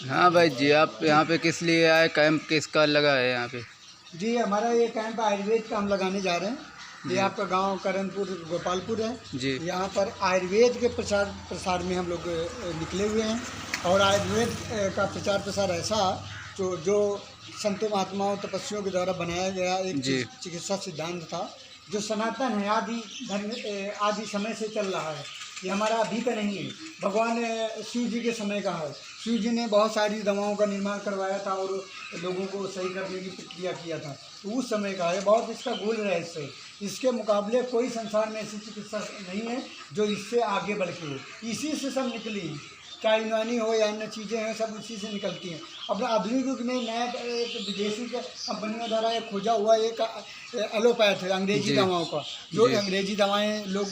हाँ भाई जी, आप यहाँ पे किस लिए आए? कैंप किसका लगा है यहाँ पे? जी, हमारा ये कैंप आयुर्वेद का हम लगाने जा रहे हैं। ये जी आपका गांव करणपुर गोपालपुर है। जी यहाँ पर आयुर्वेद के प्रचार प्रसार में हम लोग निकले हुए हैं। और आयुर्वेद का प्रचार प्रसार ऐसा जो संतों महात्माओं तपस्वियों के द्वारा बनाया गया एक जी चिकित्सा सिद्धांत था, जो सनातन है, आदि समय से चल रहा है। ये हमारा अभी का नहीं है, भगवान शिव जी के समय का है। शिव जी ने बहुत सारी दवाओं का निर्माण करवाया था और लोगों को सही करने की प्रक्रिया किया था, तो उस समय का है। बहुत इसका गूढ़ रहस्य है। इसके मुकाबले कोई संसार में ऐसी चिकित्सा नहीं है जो इससे आगे बढ़ के हो। इसी से सब निकली है, चाहे यूनानी हो या अन्य चीज़ें हैं, सब उसी से निकलती हैं। अब आधुनिक युग में नया एक विदेशी कंपनियों द्वारा एक खोजा हुआ एक एलोपैथ है, अंग्रेजी दवाओं का, जो अंग्रेजी दवाएं लोग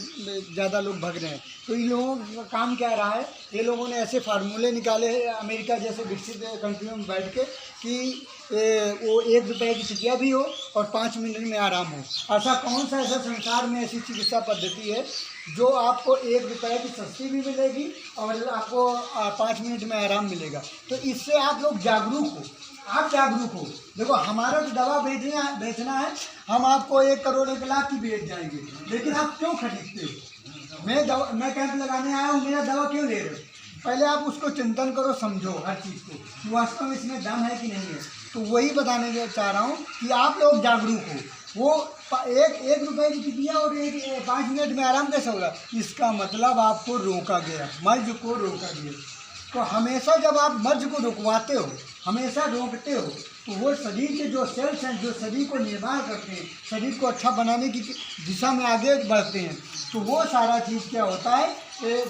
ज़्यादा लोग भग रहे हैं। तो इन लोगों का काम क्या रहा है, ये लोगों ने ऐसे फार्मूले निकाले हैं अमेरिका जैसे विकसित कंट्रियों में बैठ के कि वो 1 रुपये की टिकिया भी हो और 5 मिनट में आराम हो। ऐसा कौन सा ऐसा संसार में ऐसी चिकित्सा पद्धति है जो आपको 1 रुपये की सस्ती भी मिलेगी और आपको 5 मिनट में आराम मिलेगा। तो इससे आप लोग जागरूक हो, आप जागरूक हो। देखो, हमारा तो दवा बेचना है, हम आपको 1 करोड़ 1 लाख की बेच जाएंगे, लेकिन आप क्यों खरीदते हो? मैं कैंप लगाने आया हूँ, मेरा दवा क्यों ले रहे हो? पहले आप उसको चिंतन करो, समझो हर चीज़ को कि वास्तव में इसमें दम है कि नहीं है। तो वही बताने चाह रहा हूँ कि आप लोग जागरूक हो। वो एक रुपये की टिकिया और 5 मिनट में आराम कैसे होगा? इसका मतलब आपको रोका गया, मर्ज को रोका गया। तो हमेशा जब आप मर्ज को रुकवाते हो, हमेशा रोकते हो, तो वो शरीर के जो सेल्स हैं, जो शरीर को निर्माण करते हैं, शरीर को अच्छा बनाने की दिशा में आगे बढ़ते हैं, तो वो सारा चीज़ क्या होता है,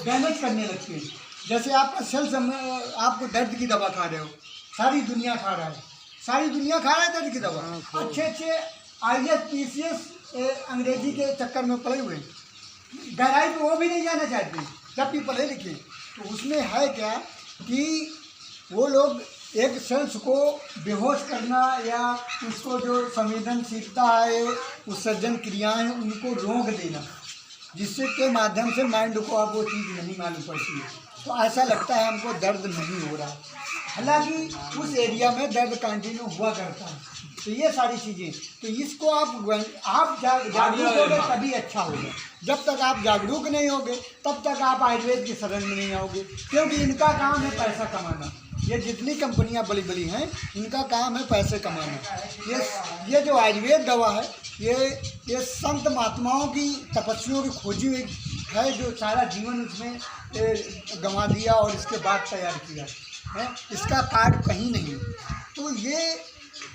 डैमेज करने लगते हैं। जैसे आपका सेल्स, आपको दर्द की दवा खा रहे हो, सारी दुनिया खा रहा है, सारी दुनिया खा रहा है दर्द की दवा। अच्छे IAS PCS अंग्रेजी के चक्कर में पड़े हुए हैं, गहराई में वो भी नहीं जाना चाहते जब भी पढ़े लिखे। तो उसमें है क्या कि वो लोग एक सेल्स को बेहोश करना या उसको जो संवेदनशीलता है, उत्सर्जन क्रियाएं हैं, उनको रोक देना, जिससे के माध्यम से माइंड को अब वो चीज़ नहीं मालूम पड़ती है। तो ऐसा लगता है हमको दर्द नहीं हो रहा, हालांकि उस एरिया में दर्द कंटिन्यू हुआ करता है। तो ये सारी चीज़ें, तो इसको आप जागरूक होगे तभी अच्छा होगा। जब तक आप जागरूक नहीं होगे तब तक आप आयुर्वेद की शरण में नहीं आओगे, क्योंकि इनका काम है पैसा कमाना। ये जितनी कंपनियां बड़ी बड़ी हैं, इनका काम है पैसे कमाना। ये जो आयुर्वेद दवा है, ये संत महात्माओं की, तपस्वियों की खोजी हुई है, जो सारा जीवन उसमें गंवा दिया और इसके बाद तैयार किया है। इसका कार्ड कहीं नहीं। तो ये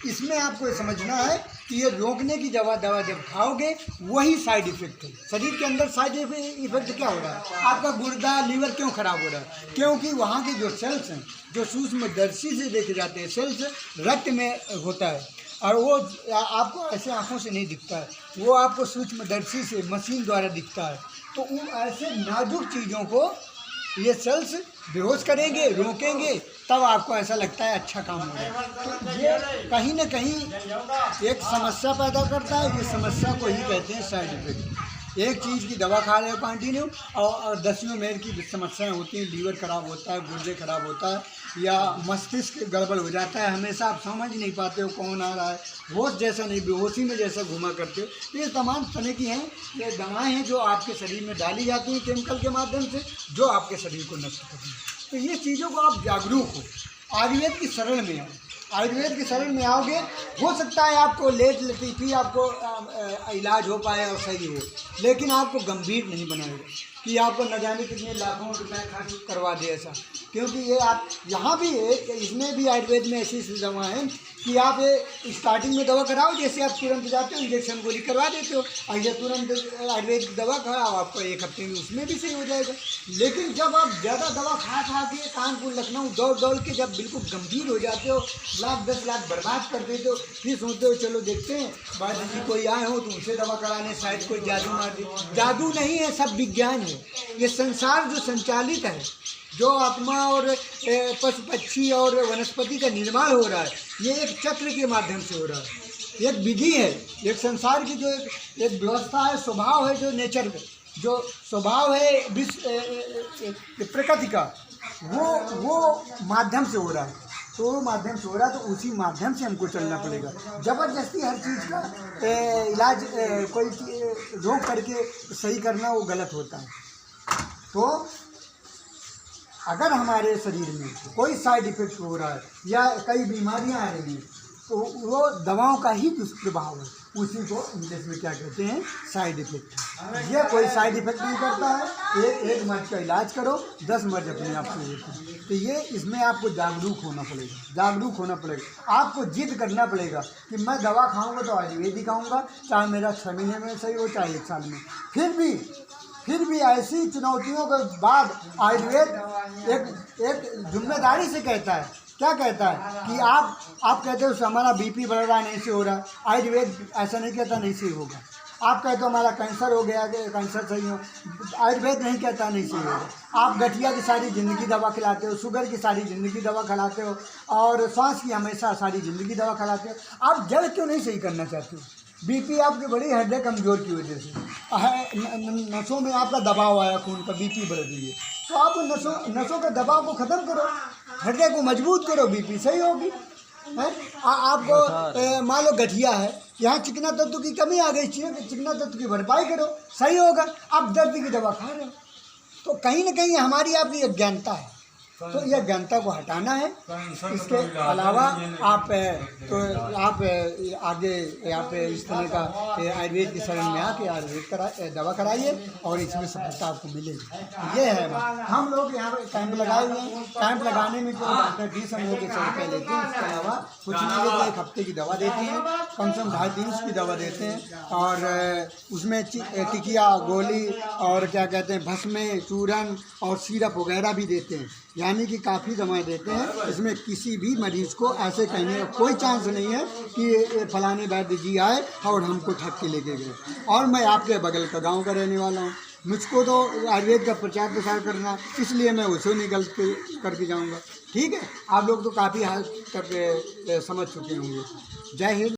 इसमें आपको ये समझना है कि ये रोकने की दवा जब खाओगे वही साइड इफ़ेक्ट है। शरीर के अंदर साइड इफ़ेक्ट क्या हो रहा है? आपका गुर्दा, लीवर क्यों खराब हो रहा है? क्योंकि वहाँ के जो सेल्स हैं, जो सूक्ष्मदर्शी से देखे जाते हैं सेल्स, रक्त में होता है, और वो आपको ऐसे आँखों से नहीं दिखता है, वो आपको सूक्ष्मदर्शी से मशीन द्वारा दिखता है। तो उन ऐसे नाजुक चीज़ों को ये सेल्स बेहोश करेंगे, रोकेंगे, तब आपको ऐसा लगता है अच्छा काम हो रहा है। तो ये कहीं ना कहीं एक समस्या पैदा करता है। ये समस्या को ही कहते हैं साइड इफेक्ट। एक चीज़ की दवा खा रहे हो कंटिन्यू और दसियों मेर की समस्याएं होती हैं, लीवर खराब होता है, गुर्दे खराब होता है, या मस्तिष्क गड़बड़ हो जाता है। हमेशा आप समझ नहीं पाते हो कौन आ रहा है, होश जैसा नहीं, बेहोशी में जैसा घुमा करते हो। तो ये तमाम तरह की हैं, ये दवाएं हैं जो आपके शरीर में डाली जाती हैं केमिकल के माध्यम से, जो आपके शरीर को नष्ट करती हैं। तो ये चीज़ों को आप जागरूक हो, आयुर्वेद की शरण में आओ। आयुर्वेद की शरण में आओगे, हो सकता है आपको लेट लतीफ़ी आपको इलाज हो पाए और सही हो, लेकिन आपको गंभीर नहीं बनाएगा कि आपको न जाने कितने लाखों रुपए खर्च करवा दे ऐसा। क्योंकि ये आप यहाँ भी है, इसमें भी आयुर्वेद में ऐसी दवा है कि आप स्टार्टिंग में दवा कराओ, जैसे आप तुरंत जाते हो इंजेक्शन गोली करवा देते हो, ऐसे तुरंत आयुर्वेद की दवा कराओ, आपको 1 हफ्ते में उसमें भी सही हो जाएगा। लेकिन जब आप ज़्यादा दवा खा के कानपुर लखनऊ दौड़ के जब बिल्कुल गंभीर हो जाते हो, लाख 10 लाख बर्बाद कर देते हो, फिर सोचते हो चलो देखते हैं बाद जी कोई आए हो तो उनसे दवा कराने, शायद कोई जादू मार दे। जादू नहीं है, सब विज्ञान है। ये संसार जो संचालित है, जो आत्मा और पशु पक्षी और वनस्पति का निर्माण हो रहा है, ये एक चक्र के माध्यम से हो रहा है। एक विधि है, एक संसार की जो एक व्यवस्था है, स्वभाव है, जो नेचर में जो स्वभाव है विश्व प्रकृति का, वो माध्यम से हो रहा है, तो माध्यम से हो रहा है, तो उसी माध्यम से हमको चलना पड़ेगा। ज़बरदस्ती हर चीज़ का इलाज कोई रोक करके सही करना वो गलत होता है। तो अगर हमारे शरीर में कोई साइड इफ़ेक्ट हो रहा है या कई बीमारियां आ रही हैं, तो वो दवाओं का ही दुष्प्रभाव है, उसी को इंग्लिश में क्या कहते हैं, साइड इफ़ेक्ट। ये कोई साइड इफ़ेक्ट नहीं करता है। एक मर्ज का इलाज करो, 10 मर्ज अपने आप से होते हैं। तो ये इसमें आपको जागरूक होना पड़ेगा, जागरूक होना पड़ेगा। आपको जिद करना पड़ेगा कि मैं दवा खाऊंगा तो आयुर्वेद ही खाऊंगा, चाहे मेरा 6 महीने में सही हो चाहे 1 साल में। फिर भी ऐसी चुनौतियों के बाद आयुर्वेद एक जिम्मेदारी से कहता है, क्या कहता है कि आप कहते हो हमारा बीपी बढ़ रहा है, नहीं से हो रहा है। आयुर्वेद ऐसा नहीं कहता नहीं से होगा। आप कहते हो हमारा कैंसर हो गया, कैंसर सही हो, आयुर्वेद नहीं कहता नहीं सही होगा। आप गठिया की सारी ज़िंदगी दवा खिलाते हो, शुगर की सारी ज़िंदगी दवा खिलाते हो, और सांस की हमेशा सारी ज़िंदगी दवा खिलाते हो। आप जड़ क्यों नहीं सही करना चाहते हो? बीपी आपकी बड़ी हृदय कमज़ोर की वजह से नसों में आपका दबाव आया, खून का बीपी बढ़ रही है, तो आप नसों के दबाव को ख़त्म करो, हृदय को मजबूत करो, बीपी सही होगी। आपको मान लो गठिया है, यहाँ चिकना तत्व की कमी आ गई, चिकना तत्व की भरपाई करो, सही होगा। आप दर्द की दवा खा रहे हो, तो कहीं ना कहीं हमारी आपकी अज्ञानता है, तो यह अज्ञानता को हटाना है। इसके अलावा आप आगे आप इस तरह का आयुर्वेद की शरण में आके आयुर्वेद दवा कराइए और इसमें सफलता आपको मिलेगी। ये है हम लोग यहाँ पर कैंप लगाए हुए हैं। कैंप लगाने में जो डॉक्टर फीस हम लोग 100 रुपये लेते हैं, इसके अलावा कुछ नहीं लेते, 1 हफ्ते की दवा देते हैं, कम से कम 2.5 दिन की दवा देते हैं, और उसमें टिकिया, गोली और क्या कहते हैं भस्म, चूरन और सिरप वगैरह भी देते हैं, यानी कि काफ़ी दवाएं देते हैं। इसमें किसी भी मरीज़ को ऐसे कहने का कोई चांस नहीं है कि फलाने वैद्य जी आए और हमको ठग के लेके गए। और मैं आपके बगल का गांव का रहने वाला हूं, मुझको तो आयुर्वेद का प्रचार प्रसार करना, इसलिए मैं उसे निकल करके जाऊंगा। ठीक है, आप लोग तो काफ़ी हद तक समझ चुके होंगे। जय हिंद।